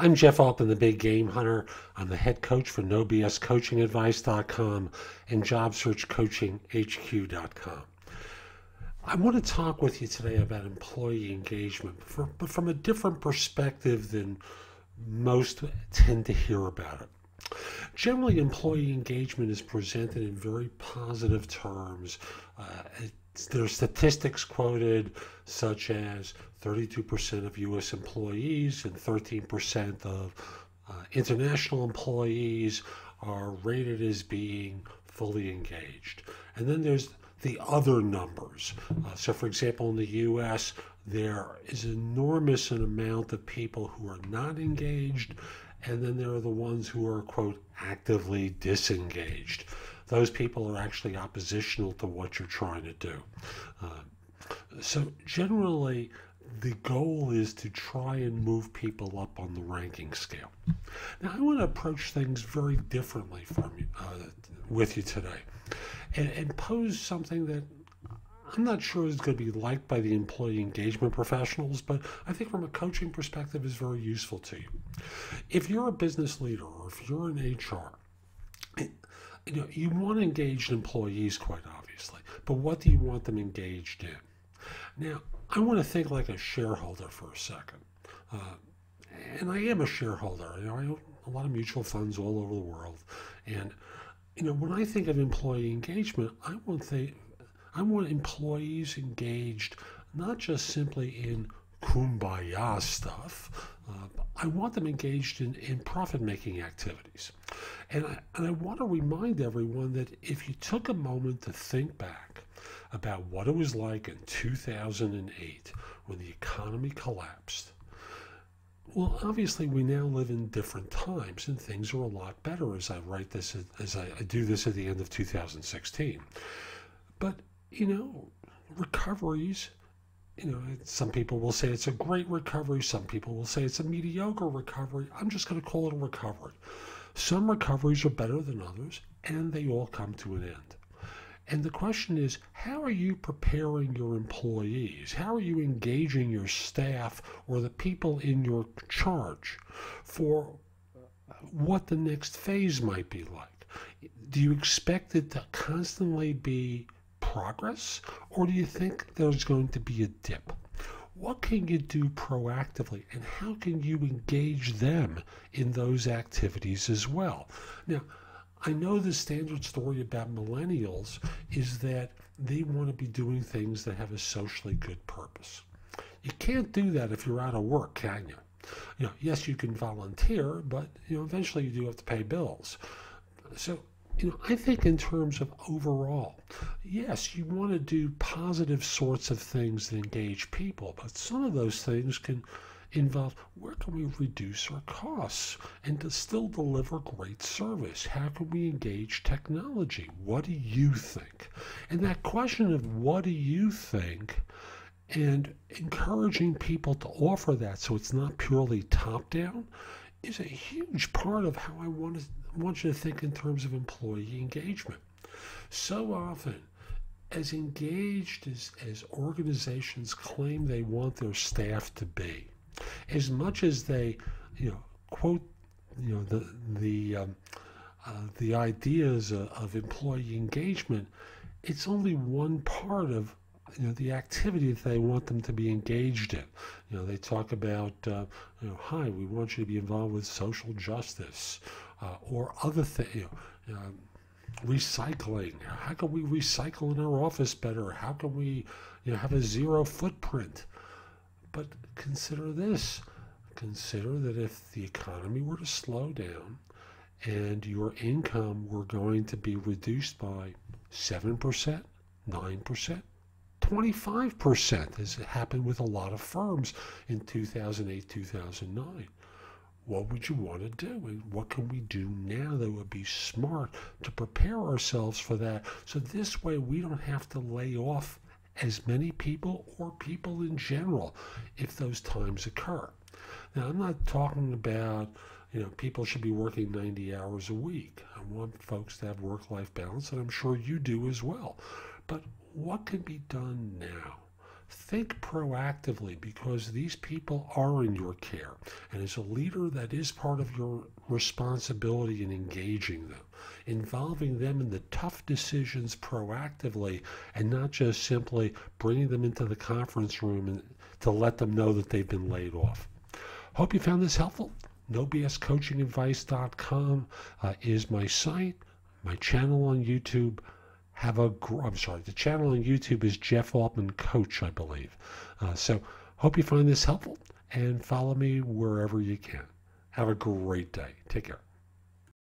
I'm Jeff Altman, the Big Game Hunter. I'm the head coach for NoBSCoachingAdvice.com and JobSearchCoachingHQ.com. I want to talk with you today about employee engagement, but from a different perspective than most tend to hear about it. Generally, employee engagement is presented in very positive terms. There are statistics quoted such as 32% of U.S. employees and 13% of international employees are rated as being fully engaged. And then there's the other numbers. So, for example, in the U.S., there is an enormous amount of people who are not engaged, and then there are the ones who are, quote, actively disengaged. Those people are actually oppositional to what you're trying to do. So generally, the goal is to try and move people up on the ranking scale. Now, I want to approach things very differently with you today and pose something that I'm not sure is going to be liked by the employee engagement professionals, but I think from a coaching perspective is very useful to you. If you're a business leader or if you're in HR, you want engaged employees, quite obviously, but what do you want them engaged in? Now, I want to think like a shareholder for a second. And I am a shareholder. I own a lot of mutual funds all over the world. And, when I think of employee engagement, I want employees engaged not just simply in Kumbaya stuff. I want them engaged in profit-making activities. And I want to remind everyone that if you took a moment to think back about what it was like in 2008 when the economy collapsed, well, obviously we now live in different times and things are a lot better as I do this at the end of 2016. But, recoveries, some people will say it's a great recovery. Some people will say it's a mediocre recovery. I'm just going to call it a recovery. Some recoveries are better than others, and they all come to an end. And the question is, how are you preparing your employees? How are you engaging your staff or the people in your charge for what the next phase might be like? Do you expect it to constantly be progress, or do you think there's going to be a dip? What can you do proactively, and how can you engage them in those activities as well? Now, I know the standard story about millennials is that they want to be doing things that have a socially good purpose. You can't do that if you're out of work, can you? Yes, you can volunteer, but eventually you do have to pay bills. So, I think in terms of overall, yes, you want to do positive sorts of things that engage people, but some of those things can involve where can we reduce our costs and to still deliver great service? How can we engage technology? What do you think? And that question of what do you think and encouraging people to offer that so it's not purely top down is a huge part of how I want you to think in terms of employee engagement. So often, as engaged as organizations claim they want their staff to be, as much as they, quote, the ideas of employee engagement, it's only one part of the activity that they want them to be engaged in. They talk about, hi, we want you to be involved with social justice or other things, recycling. How can we recycle in our office better? How can we, have a zero footprint? But consider this. Consider that if the economy were to slow down and your income were going to be reduced by 7%, 9%, 25%, as it happened with a lot of firms in 2008, 2009. What would you want to do? And what can we do now that would be smart to prepare ourselves for that? So this way we don't have to lay off as many people or people in general if those times occur. Now, I'm not talking about, people should be working 90 hours a week. I want folks to have work-life balance, and I'm sure you do as well. But what can be done now Think proactively because these people are in your care. And as a leader, that is part of your responsibility in engaging them, involving them in the tough decisions proactively and not just simply bringing them into the conference room and to let them know that they've been laid off. Hope you found this helpful. NoBSCoachingAdvice.com is my site, my channel on YouTube. The channel on YouTube is Jeff Altman Coach, I believe. So hope you find this helpful and follow me wherever you can. Have a great day. Take care.